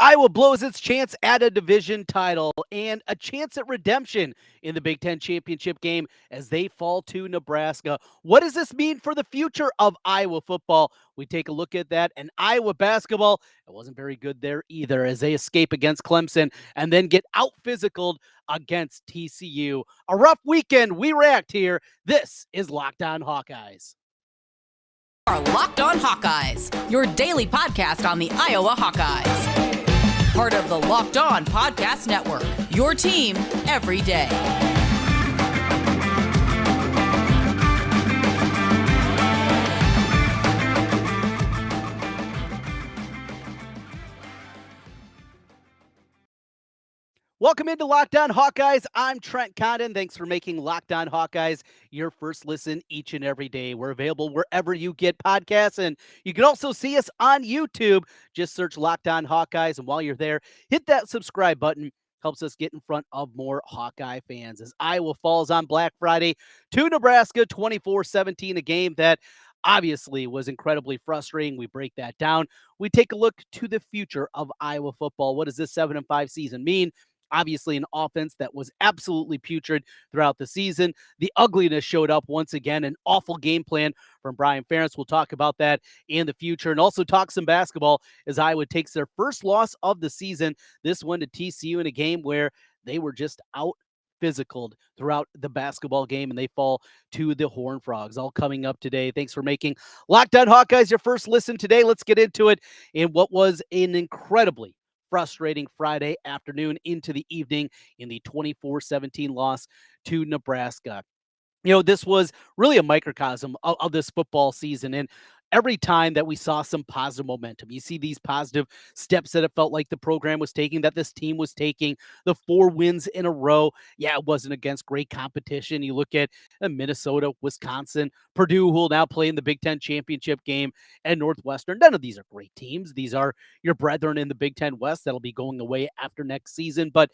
Iowa blows its chance at a division title and a chance at redemption in the Big Ten championship game as they fall to Nebraska. What does this mean for the future of Iowa football? We take a look at that. And Iowa basketball, it wasn't very good there either as they escape against Clemson and then get out physicaled against TCU. A rough weekend. We react here. This is Locked On Hawkeyes. Are Locked On Hawkeyes, your daily podcast on the Iowa Hawkeyes. Part of the Locked On Podcast Network, your team every day. Welcome into Locked On Hawkeyes. I'm Trent Condon. Thanks for making Locked On Hawkeyes your first listen each and every day. We're available wherever you get podcasts, and you can also see us on YouTube. Just search Locked On Hawkeyes, and while you're there, hit that subscribe button. Helps us get in front of more Hawkeye fans as Iowa falls on Black Friday to Nebraska 24-17, a game that obviously was incredibly frustrating. We break that down. We take a look to the future of Iowa football. What does this 7-5 season mean? Obviously, an offense that was absolutely putrid throughout the season. The ugliness showed up once again, an awful game plan from Brian Ferentz. We'll talk about that in the future and also talk some basketball as Iowa takes their first loss of the season. This one to TCU in a game where they were just out physicaled throughout the basketball game, and they fall to the Horned Frogs. All coming up today. Thanks for making Locked On Hawkeyes your first listen today. Let's get into it in what was an incredibly frustrating Friday afternoon into the evening in the 24-17 loss to Nebraska. You know, this was really a microcosm of this football season. And every time that we saw some positive momentum, you see these positive steps that it felt like the program was taking, that this team was taking, the 4 wins in a row. Yeah, it wasn't against great competition. You look at Minnesota, Wisconsin, Purdue, who will now play in the Big Ten championship game, and Northwestern. None of these are great teams. These are your brethren in the Big Ten West that'll be going away after next season. But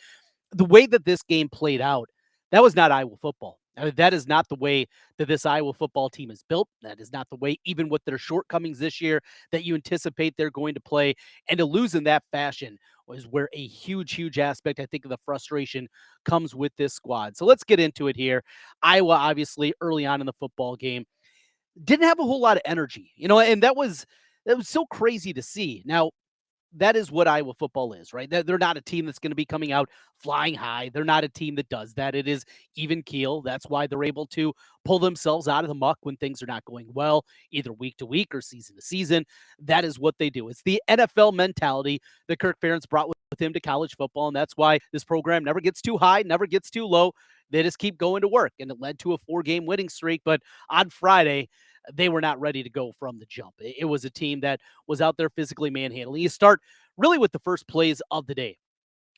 the way that this game played out, that was not Iowa football. I mean, that is not the way that this Iowa football team is built. That is not the way, even with their shortcomings this year, that you anticipate they're going to play. And to lose in that fashion was where a huge aspect, I think, of the frustration comes with this squad. So let's get into it here. Iowa, obviously, early on in the football game, didn't have a whole lot of energy, and that was so crazy to see. Now, that is what Iowa football is, right? They're not a team that's going to be coming out flying high. They're not a team that does that. It is even keel. That's why they're able to pull themselves out of the muck when things are not going well, either week to week or season to season. That is what they do. It's the NFL mentality that Kirk Ferentz brought with him to college football, and that's why this program never gets too high, never gets too low. They just keep going to work, and it led to a 4-game winning streak. But on Friday, they were not ready to go from the jump. It was a team that was out there physically manhandling. You start really with the first plays of the day.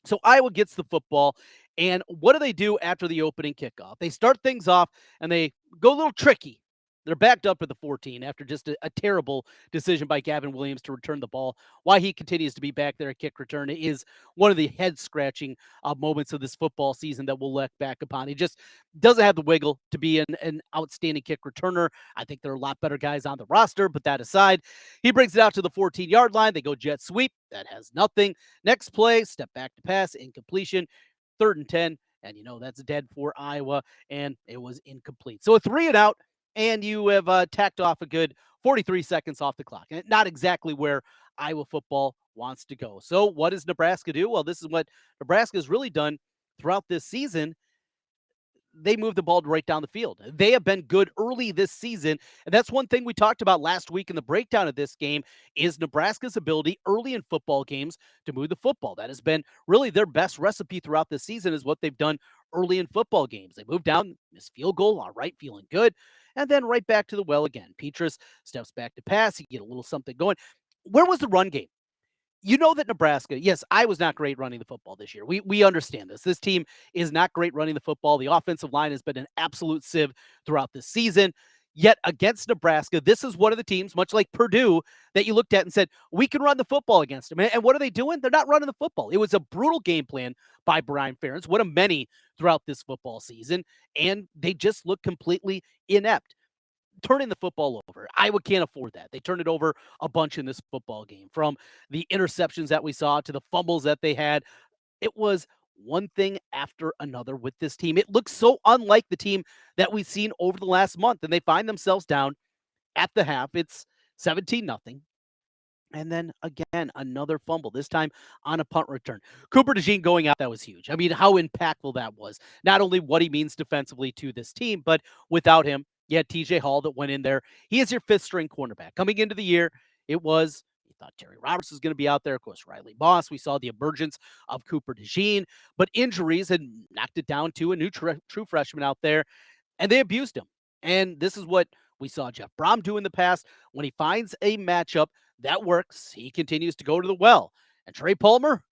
So Iowa gets the football, and what do they do after the opening kickoff? They start things off, and they go a little tricky. They're backed up at the 14 after just a terrible decision by Gavin Williams to return the ball. Why he continues to be back there at kick return is one of the head-scratching moments of this football season that we'll look back upon. He just doesn't have the wiggle to be an outstanding kick returner. I think there are a lot better guys on the roster, but that aside, he brings it out to the 14-yard line. They go jet sweep. That has nothing. Next play, step back to pass, incompletion, 3rd and 10, and that's dead for Iowa, and it was incomplete. So a 3-and-out. And you have tacked off a good 43 seconds off the clock. And not exactly where Iowa football wants to go. So what does Nebraska do? Well, this is what Nebraska has really done throughout this season. They move the ball right down the field. They have been good early this season. And that's one thing we talked about last week in the breakdown of this game is Nebraska's ability early in football games to move the football. That has been really their best recipe throughout this season is what they've done early in football games. They move down, miss field goal, all right, feeling good. And then right back to the well again. Petrus steps back to pass. You get a little something going. Where was the run game? You know that Nebraska, yes, I was not great running the football this year. We understand this. This team is not great running the football. The offensive line has been an absolute sieve throughout this season. Yet against Nebraska, this is one of the teams, much like Purdue, that you looked at and said, we can run the football against them. And what are they doing? They're not running the football. It was a brutal game plan by Brian Ferentz, one of many throughout this football season, and they just look completely inept. Turning the football over. over. Iowa can't afford that. They turned it over a bunch in this football game. From the interceptions that we saw to the fumbles that they had, it was one thing after another with this team. It looks so unlike the team that we've seen over the last month, and they find themselves down at the half. It's 17-0. And then again, another fumble, this time on a punt return. Cooper DeJean going out, that was huge. I mean, how impactful that was. Not only what he means defensively to this team, but without him, you had TJ Hall that went in there. He is your fifth string cornerback. Coming into the year, you thought Terry Roberts was going to be out there. Of course, Riley Moss. We saw the emergence of Cooper DeJean, but injuries had knocked it down to a new true freshman out there, and they abused him. And this is what we saw Jeff Brom do in the past. When he finds a matchup that works, he continues to go to the well. And Trey Palmer,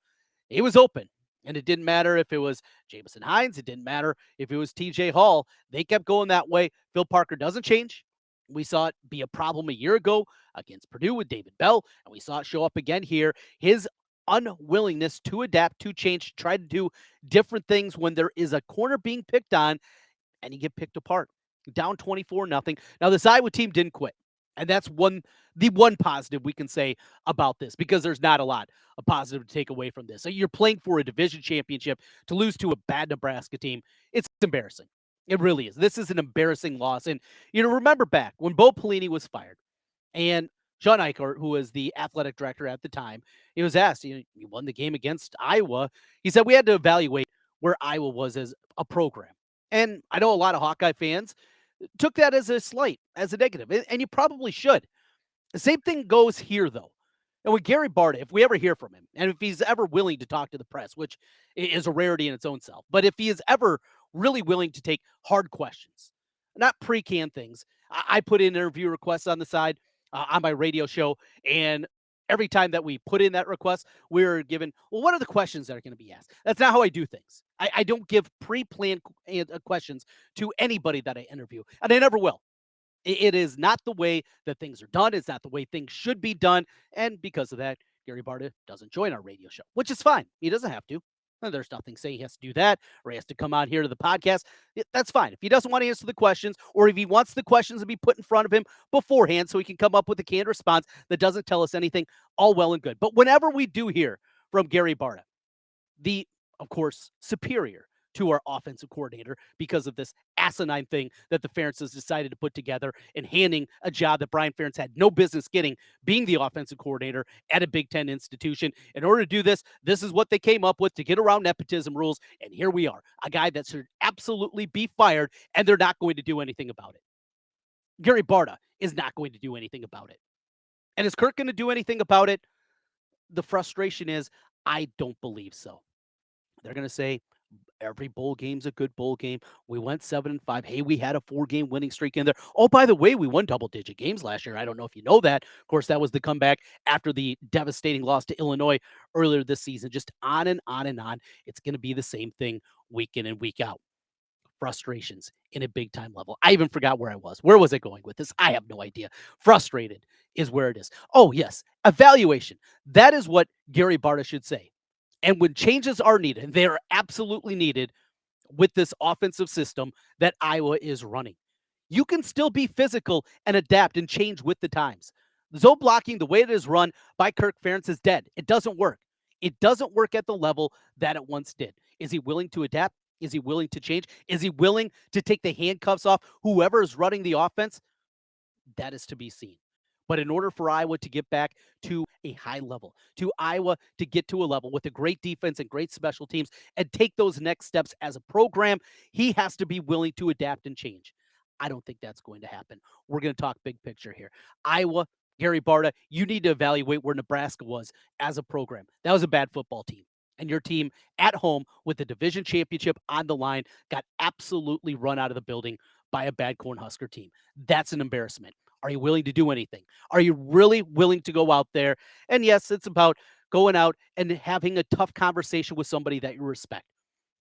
he was open. And it didn't matter if it was Jamison Hines. It didn't matter if it was TJ Hall. They kept going that way. Phil Parker doesn't change. We saw it be a problem a year ago against Purdue with David Bell, and we saw it show up again here. His unwillingness to adapt, to change, to try to do different things when there is a corner being picked on, and you get picked apart. Down 24-0. Now, this Iowa team didn't quit. And that's the one positive we can say about this, because there's not a lot of positive to take away from this. So you're playing for a division championship. To lose to a bad Nebraska team, it's embarrassing. It really is. This is an embarrassing loss. And, remember back when Bo Pelini was fired and Sean Eichert, who was the athletic director at the time, he was asked, you won the game against Iowa. He said we had to evaluate where Iowa was as a program. And I know a lot of Hawkeye fans took that as a slight, as a negative, and you probably should. The same thing goes here, though. And with Gary Barta, if we ever hear from him, and if he's ever willing to talk to the press, which is a rarity in its own self, but if he is ever really willing to take hard questions, not pre-canned things, I put in interview requests on the side on my radio show, and every time that we put in that request, we're given, well, what are the questions that are going to be asked? That's not how I do things. I don't give pre-planned questions to anybody that I interview, and I never will. It is not the way that things are done. It's not the way things should be done. And because of that, Gary Barta doesn't join our radio show, which is fine. He doesn't have to. There's nothing saying he has to do that or he has to come on here to the podcast. That's fine. If he doesn't want to answer the questions, or if he wants the questions to be put in front of him beforehand so he can come up with a canned response that doesn't tell us anything, all well and good. But whenever we do hear from Gary Barta, the, of course, superior to our offensive coordinator, because of this asinine thing that the Ferentz has decided to put together and handing a job that Brian Ferentz had no business getting, being the offensive coordinator at a Big Ten institution. In order to do this, this is what they came up with to get around nepotism rules. And here we are, a guy that should absolutely be fired, and they're not going to do anything about it. Gary Barta is not going to do anything about it. And is Kirk going to do anything about it? The frustration is, I don't believe so. They're going to say, every bowl game's a good bowl game. We went 7-5. Hey, we had a 4-game winning streak in there. Oh, by the way, we won double-digit games last year. I don't know if you know that. Of course, that was the comeback after the devastating loss to Illinois earlier this season. Just on and on and on. It's going to be the same thing week in and week out. Frustrations in a big-time level. I even forgot where I was. Where was I going with this? I have no idea. Frustrated is where it is. Oh, yes. Evaluation. That is what Gary Barta should say. And when changes are needed, and they are absolutely needed with this offensive system that Iowa is running, you can still be physical and adapt and change with the times. Zone blocking, the way it is run by Kirk Ferentz, is dead. It doesn't work. It doesn't work at the level that it once did. Is he willing to adapt? Is he willing to change? Is he willing to take the handcuffs off whoever is running the offense? That is to be seen. But in order for Iowa to get back to a high level, to Iowa to get to a level with a great defense and great special teams and take those next steps as a program, he has to be willing to adapt and change. I don't think that's going to happen. We're going to talk big picture here. Iowa, Gary Barta, you need to evaluate where Nebraska was as a program. That was a bad football team. And your team at home with the division championship on the line got absolutely run out of the building by a bad Cornhusker team. That's an embarrassment. Are you willing to do anything? Are you really willing to go out there? And yes, it's about going out and having a tough conversation with somebody that you respect.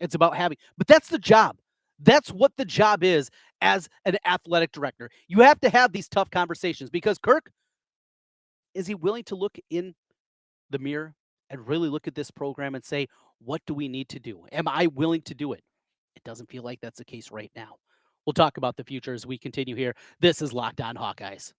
It's about but that's the job. That's what the job is as an athletic director. You have to have these tough conversations, because Kirk, is he willing to look in the mirror and really look at this program and say, what do we need to do? Am I willing to do it? It doesn't feel like that's the case right now. We'll talk about the future as we continue here. This is Locked On Hawkeyes.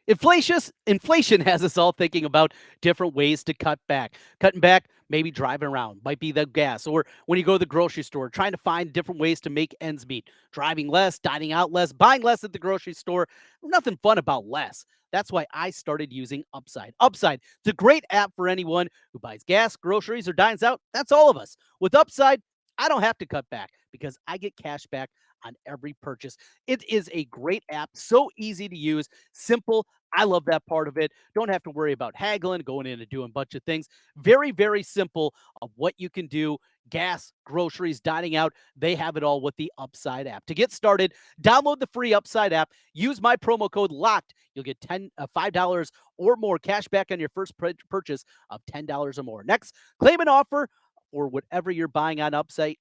Inflation has us all thinking about different ways to cut back. Cutting back, maybe driving around, might be the gas, or when you go to the grocery store, trying to find different ways to make ends meet. Driving less, dining out less, buying less at the grocery store. Nothing fun about less. That's why I started using Upside. Upside, it's a great app for anyone who buys gas, groceries, or dines out. That's all of us. With Upside, I don't have to cut back because I get cash back on every purchase. It is a great app, so easy to use, simple. I love that part of it. Don't have to worry about haggling, going in and doing a bunch of things. Very, very simple of what you can do. Gas, groceries, dining out, they have it all with the Upside app. To get started, download the free Upside app. Use my promo code LOCKED. You'll get $5 or more cash back on your first purchase of $10 or more. Next, claim an offer or whatever you're buying on Upside,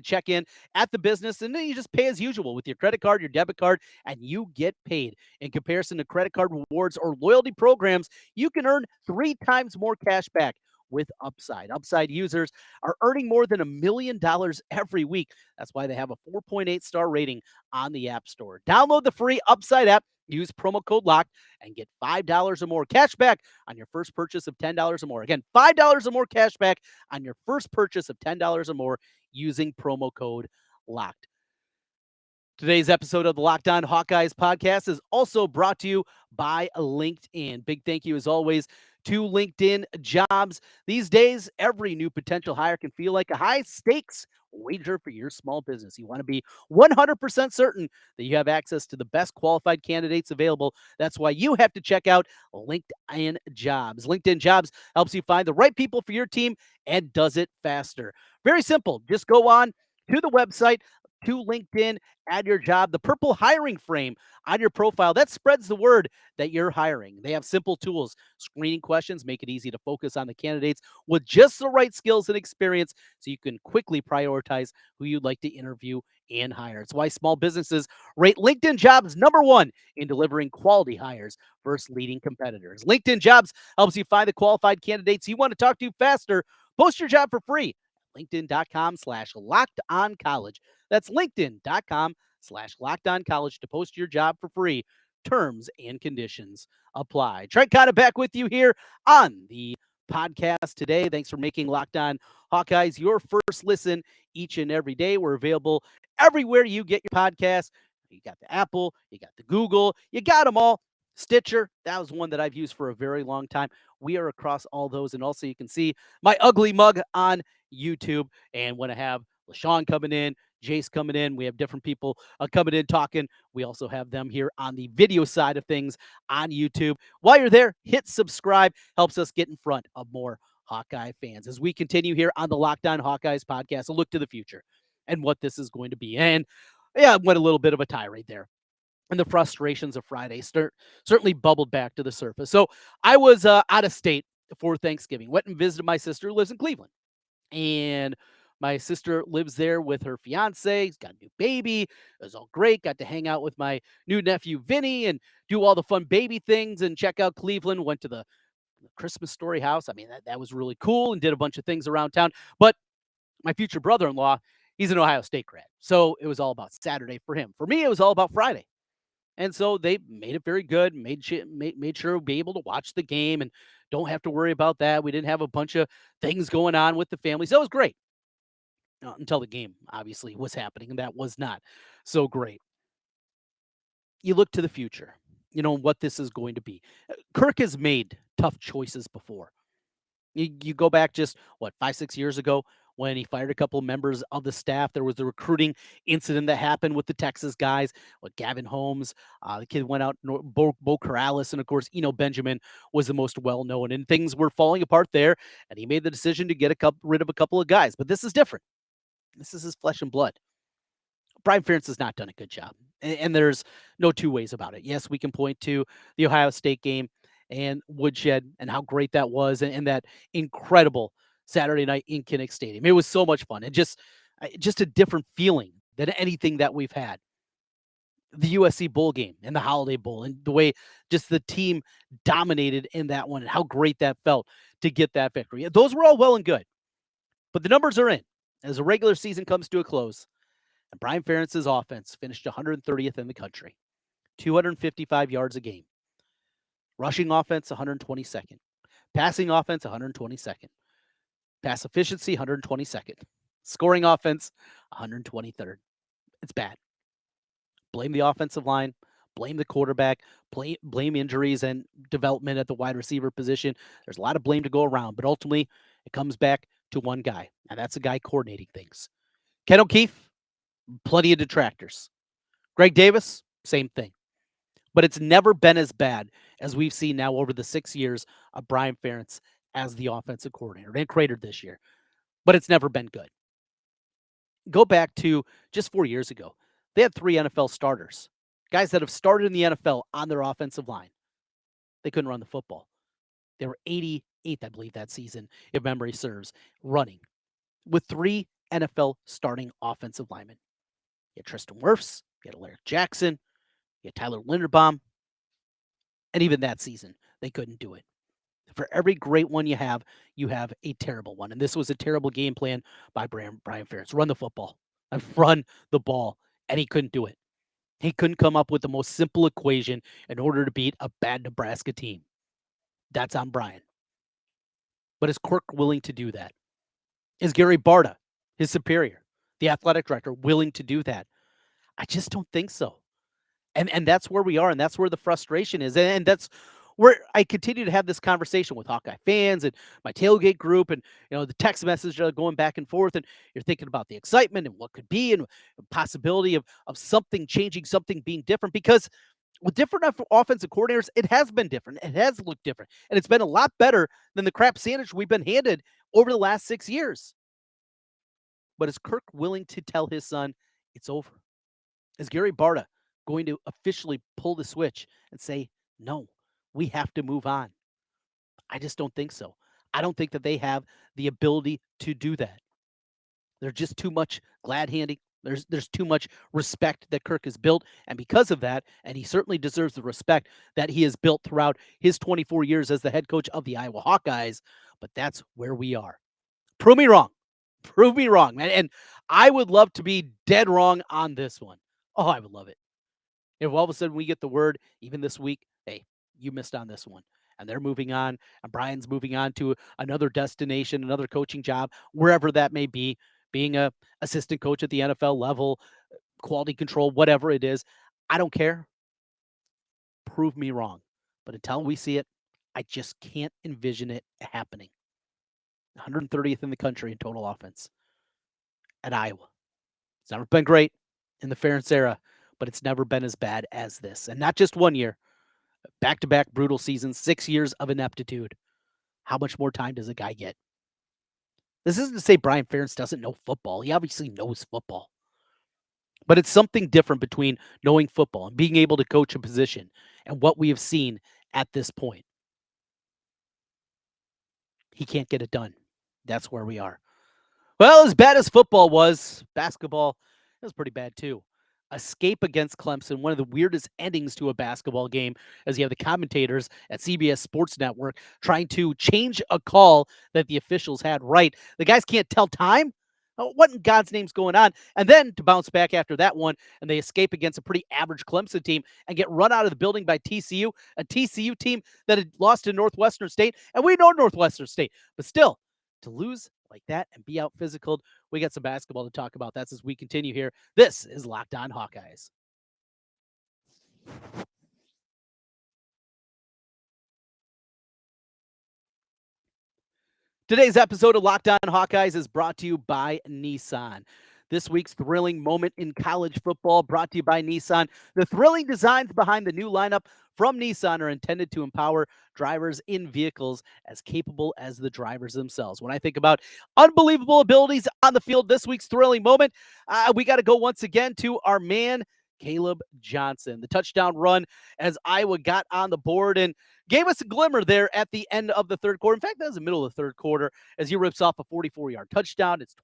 check in at the business, and then you just pay as usual with your credit card, your debit card, and you get paid. In comparison to credit card rewards or loyalty programs, you can earn 3 times more cash back with Upside. Upside users are earning more than $1 million every week. That's why they have a 4.8-star rating on the App Store. Download the free Upside app, use promo code LOCKED, and get $5 or more cash back on your first purchase of $10 or more. Again, $5 or more cash back on your first purchase of $10 or more using promo code LOCKED. Today's episode of the Locked On Hawkeyes podcast is also brought to you by LinkedIn. Big thank you, as always, to LinkedIn Jobs. These days, every new potential hire can feel like a high-stakes wager for your small business. You want to be 100% certain that you have access to the best qualified candidates available. That's why you have to check out LinkedIn Jobs. LinkedIn Jobs helps you find the right people for your team and does it faster. Very simple. Just go on to the website, to LinkedIn, add your job, the purple hiring frame on your profile. That spreads the word that you're hiring. They have simple tools, screening questions, make it easy to focus on the candidates with just the right skills and experience so you can quickly prioritize who you'd like to interview and hire. It's why small businesses rate LinkedIn Jobs #1 in delivering quality hires versus leading competitors. LinkedIn Jobs helps you find the qualified candidates you want to talk to faster. Post your job for free. LinkedIn.com/LockedOnCollege. That's LinkedIn.com/LockedOnCollege to post your job for free. Terms and conditions apply. Trent Condon back with you here on the podcast today. Thanks for making Locked On Hawkeyes your first listen each and every day. We're available everywhere you get your podcast. You got the Apple, you got the Google, you got them all. Stitcher, that was one that I've used for a very long time. We are across all those. And also, you can see my ugly mug on YouTube. And when I have LaShawn coming in, Jace coming in, we have different people coming in talking. We also have them here on the video side of things on YouTube. While you're there, hit subscribe. Helps us get in front of more Hawkeye fans as we continue here on the Locked On Hawkeyes podcast, a look to the future and what this is going to be. And yeah, I went a little bit of a tirade there. And the frustrations of Friday certainly bubbled back to the surface. So I was out of state for Thanksgiving. Went and visited my sister who lives in Cleveland. And my sister lives there with her fiance. He's got a new baby. It was all great. Got to hang out with my new nephew, Vinny, and do all the fun baby things and check out Cleveland. Went to the Christmas Story house. I mean, that was really cool and did a bunch of things around town. But my future brother-in-law, he's an Ohio State grad. So it was all about Saturday for him. For me, it was all about Friday. And so they made it very good, made sure we'll be able to watch the game and don't have to worry about that. We didn't have a bunch of things going on with the family. So it was great until the game obviously was happening, and that was not so great. You look to the future, what this is going to be. Kirk has made tough choices before. You go back just, 5, 6 years ago when he fired a couple of members of the staff. There was the recruiting incident that happened with the Texas guys, with Gavin Holmes. The kid went out, Bo Corrales, and of course, Benjamin was the most well-known. And things were falling apart there, and he made the decision to get rid of a couple of guys. But this is different. This is his flesh and blood. Brian Ferentz has not done a good job, and there's no two ways about it. Yes, we can point to the Ohio State game and Woodshed and how great that was, and that incredible Saturday night in Kinnick Stadium. It was so much fun, and just a different feeling than anything that we've had. The USC Bowl game and the Holiday Bowl, and the way just the team dominated in that one, and how great that felt to get that victory. Those were all well and good, but the numbers are in as the regular season comes to a close. And Brian Ferentz's offense finished 130th in the country, 255 yards a game, Rushing offense, 122nd. Passing offense, 122nd. Pass efficiency, 122nd. Scoring offense, 123rd. It's bad. Blame the offensive line, blame the quarterback, blame injuries and development at the wide receiver position. There's a lot of blame to go around, but ultimately it comes back to one guy, and that's a guy coordinating things. Ken O'Keefe, plenty of detractors. Greg Davis, same thing. But it's never been as bad as we've seen now over the 6 years of Brian Ferentz as the offensive coordinator and Crater this year. But it's never been good. Go back to just 4 years ago. They had 3 NFL starters, guys that have started in the NFL on their offensive line. They couldn't run the football. They were 88th, I believe, that season, if memory serves, running with 3 NFL starting offensive linemen. You had Tristan Wirfs, you had Alaric Jackson, you had Tyler Linderbaum, and even that season, they couldn't do it. For every great one you have a terrible one. And this was a terrible game plan by Brian Ferentz. Run the football. Run the ball. And he couldn't do it. He couldn't come up with the most simple equation in order to beat a bad Nebraska team. That's on Brian. But is Kirk willing to do that? Is Gary Barta, his superior, the athletic director, willing to do that? I just don't think so. And that's where we are, and that's where the frustration is. And that's where I continue to have this conversation with Hawkeye fans and my tailgate group, and the text messages are going back and forth, and you're thinking about the excitement and what could be, and the possibility of something changing, something being different. Because with different offensive coordinators, it has been different. It has looked different, and it's been a lot better than the crap sandwich we've been handed over the last 6 years. But is Kirk willing to tell his son it's over? Is Gary Barta going to officially pull the switch and say, no, we have to move on? I just don't think so. I don't think that they have the ability to do that. There's just too much glad handing. There's too much respect that Kirk has built. And because of that, and he certainly deserves the respect that he has built throughout his 24 years as the head coach of the Iowa Hawkeyes, but that's where we are. Prove me wrong. Prove me wrong, man. And I would love to be dead wrong on this one. Oh, I would love it. If all of a sudden we get the word, even this week, hey, you missed on this one, and they're moving on, and Brian's moving on to another destination, another coaching job, wherever that may be, being a assistant coach at the NFL level, quality control, whatever it is, I don't care. Prove me wrong. But until we see it, I just can't envision it happening. 130th in the country in total offense at Iowa. It's never been great in the Ferentz era, but it's never been as bad as this. And not just 1 year, back-to-back brutal seasons, 6 years of ineptitude. How much more time does a guy get? This isn't to say Brian Ferentz doesn't know football. He obviously knows football. But it's something different between knowing football and being able to coach a position and what we have seen at this point. He can't get it done. That's where we are. Well, as bad as football was, basketball was pretty bad too. Escape against Clemson, one of the weirdest endings to a basketball game, as you have the commentators at CBS Sports Network trying to change a call that the officials had right. The guys can't tell time. What in God's name's going on? And then to bounce back after that one, and they escape against a pretty average Clemson team and get run out of the building by TCU, a TCU team that had lost to Northwestern State. And we know Northwestern State, but still, to lose like that and be out physical, we got some basketball to talk about. That's as we continue here. This is Locked On Hawkeyes. Today's episode of Locked On Hawkeyes is brought to you by Nissan. This week's thrilling moment in college football brought to you by Nissan. The thrilling designs behind the new lineup from Nissan are intended to empower drivers in vehicles as capable as the drivers themselves. When I think about unbelievable abilities on the field, this week's thrilling moment, we got to go once again to our man, Caleb Johnson. The touchdown run as Iowa got on the board and gave us a glimmer there at the end of the third quarter. In fact, that was the middle of the third quarter as he rips off a 44-yard touchdown. It's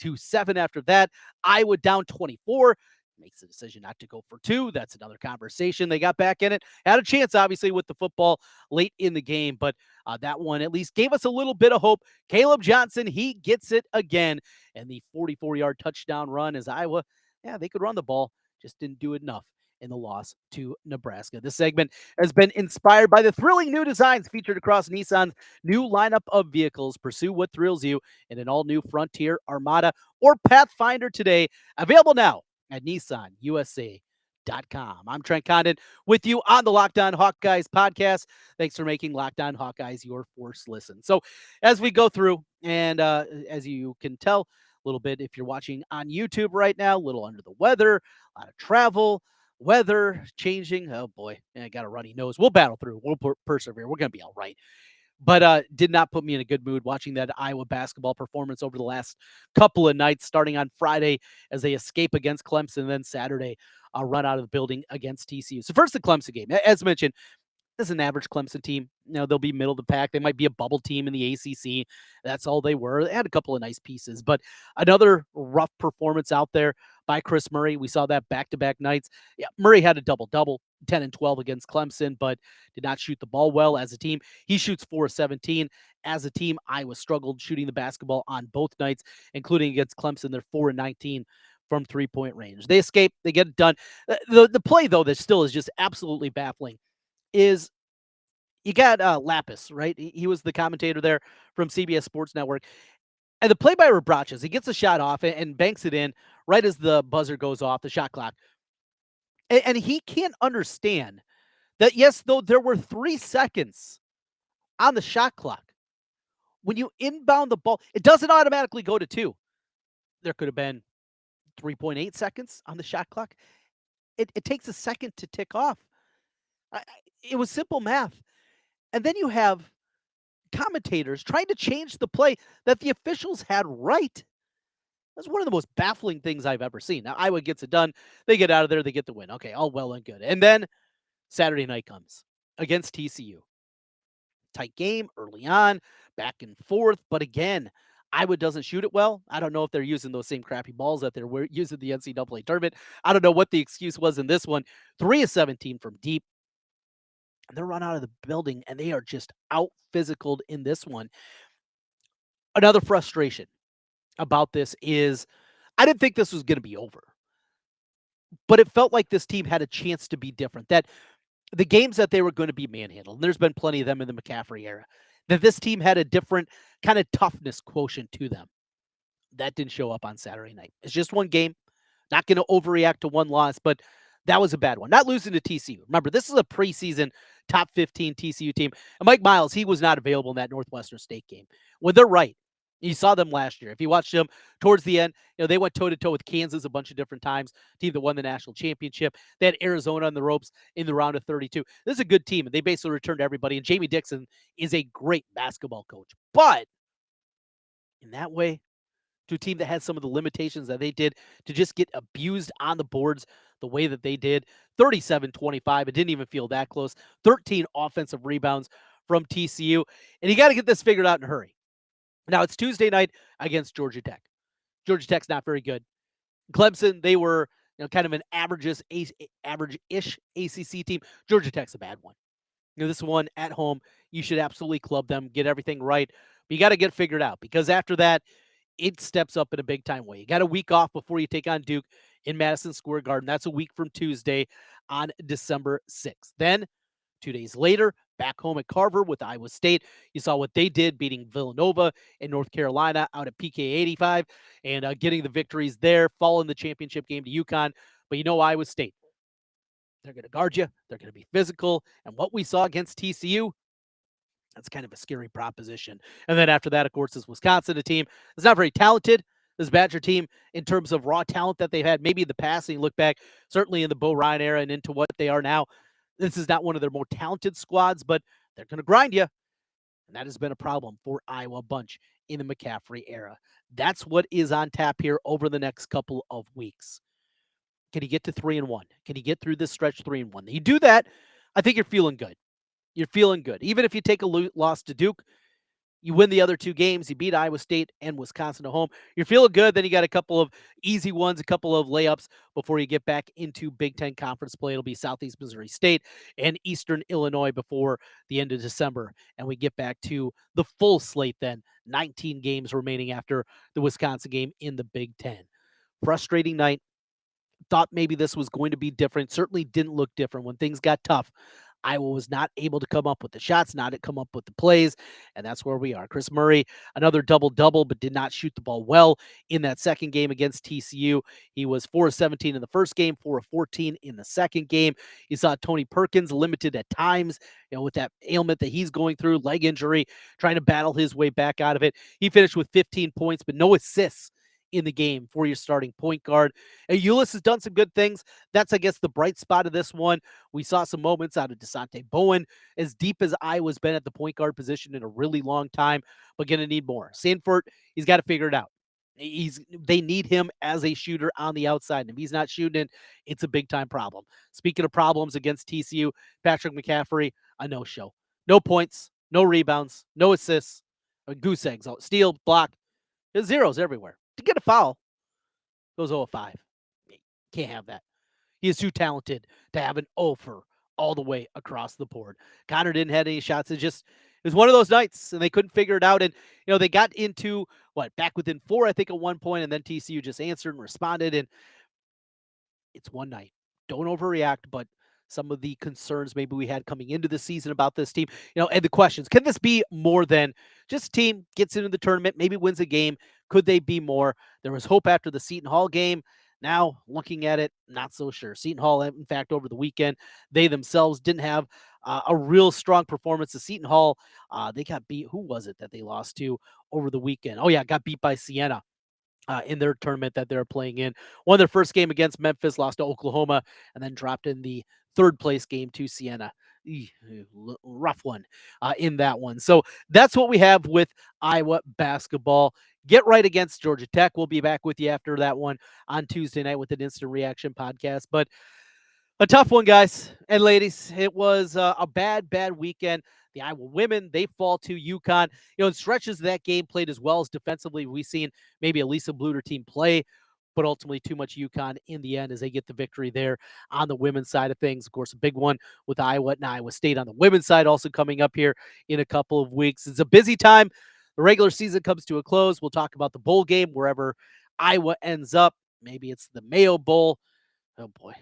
24-7 after that. Iowa down 24. Makes the decision not to go for two. That's another conversation. They got back in it. Had a chance, obviously, with the football late in the game, but that one at least gave us a little bit of hope. Caleb Johnson, he gets it again. And the 44-yard touchdown run as Iowa, they could run the ball, just didn't do enough. in the loss to Nebraska. This segment has been inspired by the thrilling new designs featured across Nissan's new lineup of vehicles. Pursue what thrills you in an all-new Frontier, Armada, or Pathfinder today. Available now at NissanUSA.com. I'm Trent Condon with you on the Locked On Hawkeyes podcast. Thanks for making Locked On Hawkeyes your first listen. So as we go through, and as you can tell, a little bit if you're watching on YouTube right now, a little under the weather, a lot of travel, weather changing. Oh boy, I got a runny nose. We'll battle through. We'll persevere. We're going to be all right. But did not put me in a good mood watching that Iowa basketball performance over the last couple of nights, starting on Friday as they escape against Clemson, and then Saturday, a run out of the building against TCU. So first, the Clemson game. As mentioned, this is an average Clemson team. They'll be middle of the pack. They might be a bubble team in the ACC. That's all they were. They had a couple of nice pieces, but another rough performance out there by Chris Murray. We saw that back-to-back nights. Yeah, Murray had a double-double, 10 and 12 against Clemson, but did not shoot the ball well as a team. He shoots 4 of 17. As a team, Iowa struggled shooting the basketball on both nights, including against Clemson. They're 4 and 19 from three-point range. They escape. They get it done. The play, though, that still is just absolutely baffling is you got Lapis, right? He was the commentator there from CBS Sports Network. And the play by Rebrachas, he gets a shot off and banks it in right as the buzzer goes off, the shot clock. And he can't understand that, yes, though there were 3 seconds on the shot clock, when you inbound the ball, it doesn't automatically go to 2. There could have been 3.8 seconds on the shot clock. It takes a second to tick off. It was simple math. And then you have commentators trying to change the play that the officials had right. That's one of the most baffling things I've ever seen. Now, Iowa gets it done. They get out of there. They get the win. Okay, all well and good. And then Saturday night comes against TCU. Tight game early on, back and forth. But again, Iowa doesn't shoot it well. I don't know if they're using those same crappy balls that they were using the NCAA tournament. I don't know what the excuse was in this one. 3 of 17 from deep. And they're run out of the building, and they are just out physicaled in this one. Another frustration about this is I didn't think this was going to be over, but it felt like this team had a chance to be different, that the games that they were going to be manhandled, and there's been plenty of them in the McCaffrey era, that this team had a different kind of toughness quotient to them. That didn't show up on Saturday night. It's just one game. Not going to overreact to one loss, but that was a bad one. Not losing to TCU. Remember, this is a preseason top 15 TCU team. And Mike Miles, he was not available in that Northwestern State game. When they're right, you saw them last year. If you watched them towards the end, they went toe-to-toe with Kansas a bunch of different times, team that won the national championship. They had Arizona on the ropes in the round of 32. This is a good team, and they basically returned everybody. And Jamie Dixon is a great basketball coach. But in that way, to a team that had some of the limitations that they did, to just get abused on the boards the way that they did, 37-25. It didn't even feel that close. 13 offensive rebounds from TCU. And you got to get this figured out in a hurry. Now, it's Tuesday night against Georgia Tech. Georgia Tech's not very good. Clemson, they were kind of an average-ish ACC team. Georgia Tech's a bad one. This one at home, you should absolutely club them, get everything right. But you got to get figured out, because after that, it steps up in a big-time way. You got a week off before you take on Duke in Madison Square Garden. That's a week from Tuesday on December 6th. Then, 2 days later, back home at Carver with Iowa State. You saw what they did, beating Villanova in North Carolina out at PK 85 and getting the victories there, falling the championship game to UConn. But Iowa State, they're going to guard you. They're going to be physical. And what we saw against TCU, that's kind of a scary proposition. And then after that, of course, is Wisconsin, a team that's not very talented. This Badger team, in terms of raw talent that they've had, maybe in the past, and you look back, certainly in the Bo Ryan era and into what they are now, this is not one of their more talented squads, but they're going to grind you. And that has been a problem for Iowa bunch in the McCaffrey era. That's what is on tap here over the next couple of weeks. Can he get to 3-1? Can he get through this stretch 3-1? You do that, I think you're feeling good. You're feeling good. Even if you take a loss to Duke, you win the other 2 games, you beat Iowa State and Wisconsin at home, you're feeling good. Then you got a couple of easy ones, a couple of layups before you get back into Big Ten Conference play. It'll be Southeast Missouri State and Eastern Illinois before the end of December. And we get back to the full slate then, 19 games remaining after the Wisconsin game in the Big Ten. Frustrating night. thought maybe this was going to be different. Certainly didn't look different when things got tough. Iowa was not able to come up with the shots, not to come up with the plays, and that's where we are. Chris Murray, another double-double, but did not shoot the ball well in that second game against TCU. He was 4 of 17 in the first game, 4 of 14 in the second game. You saw Tony Perkins limited at times, with that ailment that he's going through, leg injury, trying to battle his way back out of it. He finished with 15 points, but no assists in the game for your starting point guard. Ulis has done some good things. That's, I guess, the bright spot of this one. We saw some moments out of Desante Bowen, as deep as Iowa's been at the point guard position in a really long time, but going to need more. Sanford, he's got to figure it out. They need him as a shooter on the outside. And if he's not shooting it, it's a big time problem. Speaking of problems against TCU, Patrick McCaffrey, a no-show. No points, no rebounds, no assists, goose eggs, steal, block. There's zeros everywhere. To get a foul, goes 0 of 5. Can't have that. He is too talented to have an offer all the way across the board. Connor didn't have any shots. It was one of those nights, and they couldn't figure it out. And, they got into, back within 4, I think, at one point, and then TCU just answered and responded. And it's one night. Don't overreact, but some of the concerns maybe we had coming into the season about this team, and the questions. Can this be more than just a team gets into the tournament, maybe wins a game? Could they be more? There was hope after the Seton Hall game. Now, looking at it, not so sure. Seton Hall, in fact, over the weekend, they themselves didn't have a real strong performance. The Seton Hall, they got beat. Who was it that they lost to over the weekend? Oh, yeah, got beat by Siena. In their tournament that they're playing in. Won their first game against Memphis, lost to Oklahoma, and then dropped in the third place game to Siena. Rough one in that one. So that's what we have with Iowa basketball. Get right against Georgia Tech. We'll be back with you after that one on Tuesday night with an instant reaction podcast. But a tough one, guys and ladies. It was a bad weekend. The Iowa women, they fall to UConn. In stretches of that game played as well as defensively. We've seen maybe a Lisa Bluter team play, but ultimately too much UConn in the end as they get the victory there on the women's side of things. Of course, a big one with Iowa and Iowa State on the women's side also coming up here in a couple of weeks. It's a busy time. The regular season comes to a close. We'll talk about the bowl game wherever Iowa ends up. Maybe it's the Mayo Bowl. Oh, boy.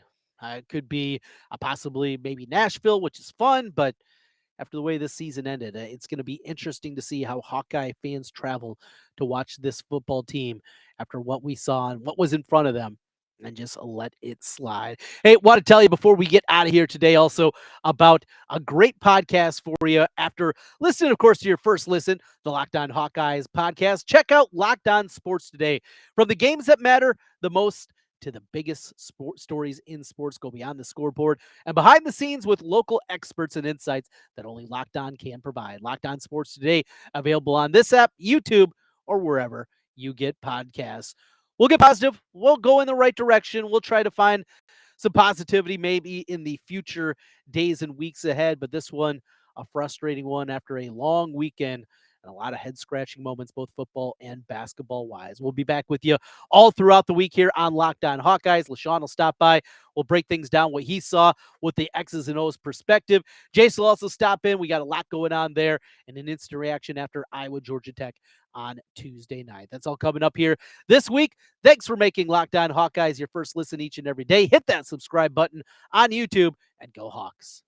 It could be possibly maybe Nashville, which is fun, but after the way this season ended, it's going to be interesting to see how Hawkeye fans travel to watch this football team after what we saw and what was in front of them, and just let it slide. Hey, want to tell you before we get out of here today also about a great podcast for you. After listening, of course, to your first listen, the Locked On Hawkeyes podcast, check out Locked On Sports Today. From the games that matter the most to the biggest sports stories in sports, go beyond the scoreboard and behind the scenes with local experts and insights that only Locked On can provide. Locked On Sports Today, available on this app, YouTube, or wherever you get podcasts. We'll get positive. We'll go in the right direction. We'll try to find some positivity maybe in the future days and weeks ahead. But this one, a frustrating one after a long weekend and a lot of head-scratching moments, both football and basketball-wise. We'll be back with you all throughout the week here on Locked On Hawkeyes. LaShawn will stop by. We'll break things down, what he saw with the X's and O's perspective. Jason will also stop in. We got a lot going on there and an instant reaction after Iowa, Georgia Tech on Tuesday night. That's all coming up here this week. Thanks for making Locked On Hawkeyes your first listen each and every day. Hit that subscribe button on YouTube and go Hawks.